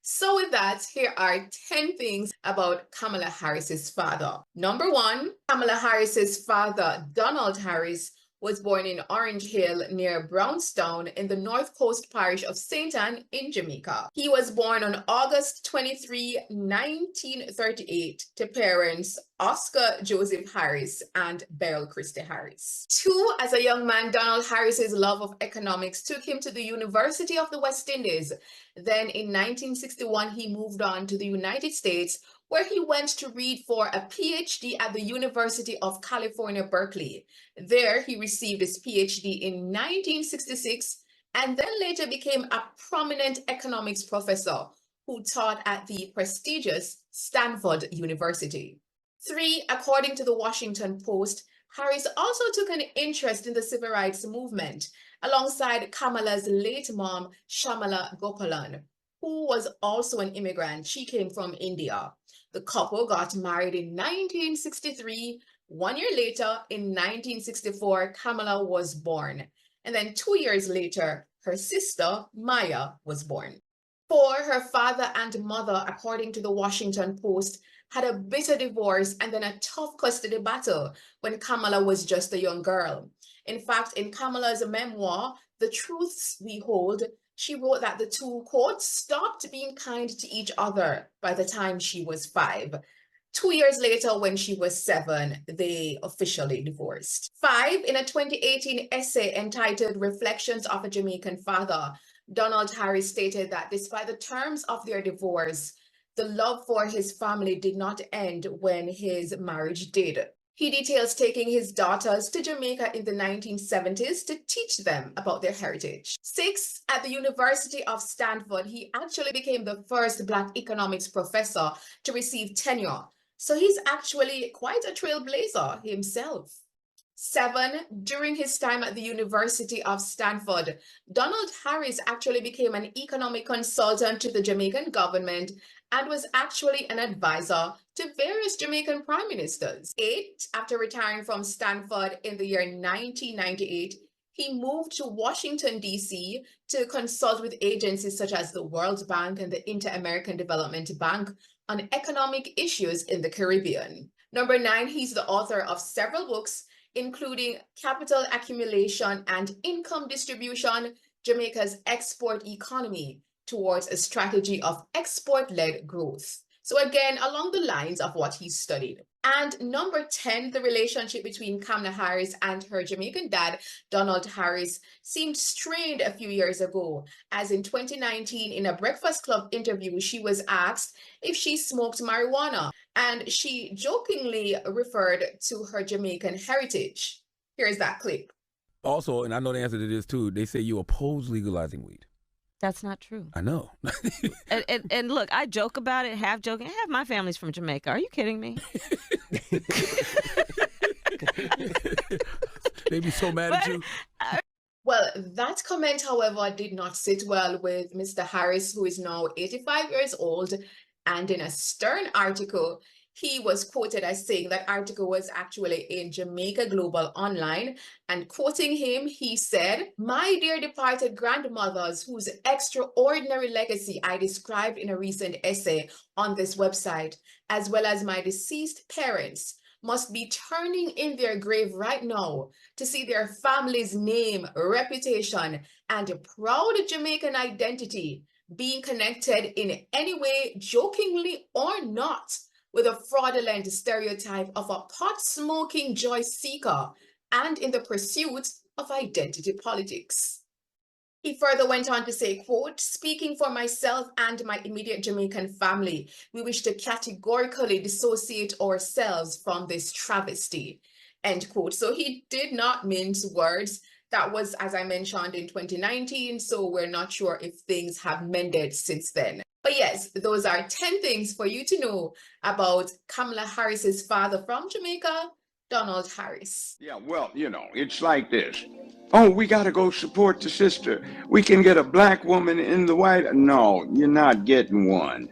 So with that, here are 10 things about Kamala Harris's father. Number one, Kamala Harris's father, Donald Harris, was born in Orange Hill near Brownstown in the North Coast parish of St. Anne in Jamaica. He was born on August 23, 1938 to parents Oscar Joseph Harris and Beryl Christie Harris. Two, as a young man, Donald Harris's love of economics took him to the University of the West Indies. Then in 1961, he moved on to the United States, where he went to read for a PhD at the University of California, Berkeley. There, he received his PhD in 1966 and then later became a prominent economics professor who taught at the prestigious Stanford University. Three, according to the Washington Post, Harris also took an interest in the civil rights movement alongside Kamala's late mom, Shamala Gopalan, who was also an immigrant. She came from India. The couple got married in 1963. 1 year later, in 1964, Kamala was born. And then 2 years later, her sister, Maya, was born. Four, her father and mother, according to the Washington Post, had a bitter divorce and then a tough custody battle when Kamala was just a young girl. In fact, in Kamala's memoir, The Truths We Hold, she wrote that the two, quote, stopped being kind to each other by the time she was 5. 2 years later, when she was 7, they officially divorced. 5, in a 2018 essay entitled Reflections of a Jamaican Father, Donald Harris stated that despite the terms of their divorce, the love for his family did not end when his marriage did. He details taking his daughters to Jamaica in the 1970s to teach them about their heritage. 6, at the University of Stanford, he actually became the first Black economics professor to receive tenure. So he's actually quite a trailblazer himself. 7, during his time at the University of Stanford, Donald Harris actually became an economic consultant to the Jamaican government and was actually an advisor to various Jamaican prime ministers. 8, after retiring from Stanford in the year 1998, he moved to Washington, D.C. to consult with agencies such as the World Bank and the Inter-American Development Bank on economic issues in the Caribbean. Number 9, he's the author of several books, including Capital Accumulation and Income Distribution, Jamaica's Export Economy Towards a Strategy of Export-Led Growth. So again, along the lines of what he studied. And number 10, the relationship between Kamala Harris and her Jamaican dad, Donald Harris, seemed strained a few years ago, as in 2019, in a Breakfast Club interview, she was asked if she smoked marijuana, and she jokingly referred to her Jamaican heritage. Here's that clip. Also, and I know the answer to this too, they say you oppose legalizing weed. That's not true. I know. and look, I joke about it, half joking. Half my family's from Jamaica. Are you kidding me? They be so mad at you. Well, that comment, however, did not sit well with Mr. Harris, who is now 85 years old. And in a Stern article, he was quoted as saying that article was actually in Jamaica Global Online, and quoting him, he said, "My dear departed grandmothers, whose extraordinary legacy I described in a recent essay on this website, as well as my deceased parents, must be turning in their grave right now to see their family's name, reputation, and proud Jamaican identity being connected in any way, jokingly or not, with a fraudulent stereotype of a pot-smoking joy seeker and in the pursuit of identity politics." He further went on to say, quote, "Speaking for myself and my immediate Jamaican family, we wish to categorically dissociate ourselves from this travesty," end quote. So he did not mince words. That was, as I mentioned, in 2019, so we're not sure if things have mended since then. But yes, those are 10 things for you to know about Kamala Harris's father from Jamaica, Donald Harris. Yeah, well, it's like this. Oh, we got to go support the sister. We can get a black woman in the White. No, you're not getting one.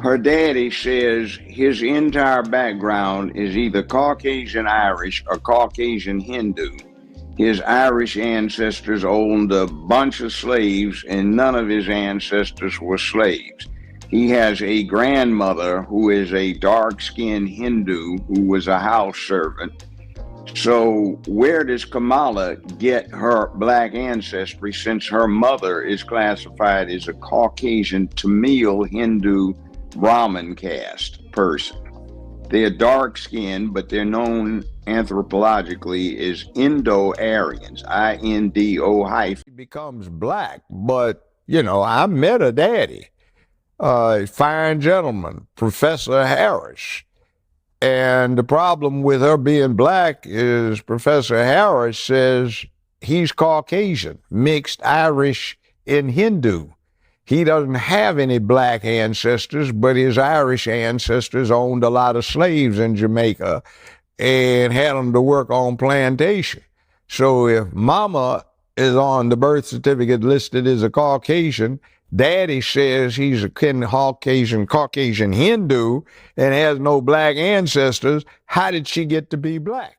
Her daddy says his entire background is either Caucasian Irish or Caucasian Hindu. His Irish ancestors owned a bunch of slaves, and none of his ancestors were slaves. He has a grandmother who is a dark-skinned Hindu who was a house servant. So where does Kamala get her black ancestry, since her mother is classified as a Caucasian Tamil Hindu Brahmin caste person? They're dark-skinned, but they're known anthropologically as Indo-Aryans, I-N-D-O hyphen. He becomes black, but, you know, I met a daddy, fine gentleman, Professor Harris. And the problem with her being black is Professor Harris says he's Caucasian, mixed Irish and Hindu. He doesn't have any black ancestors, but his Irish ancestors owned a lot of slaves in Jamaica and had them to work on plantation. So if mama is on the birth certificate listed as a Caucasian, daddy says he's a Caucasian Hindu and has no black ancestors, how did she get to be black?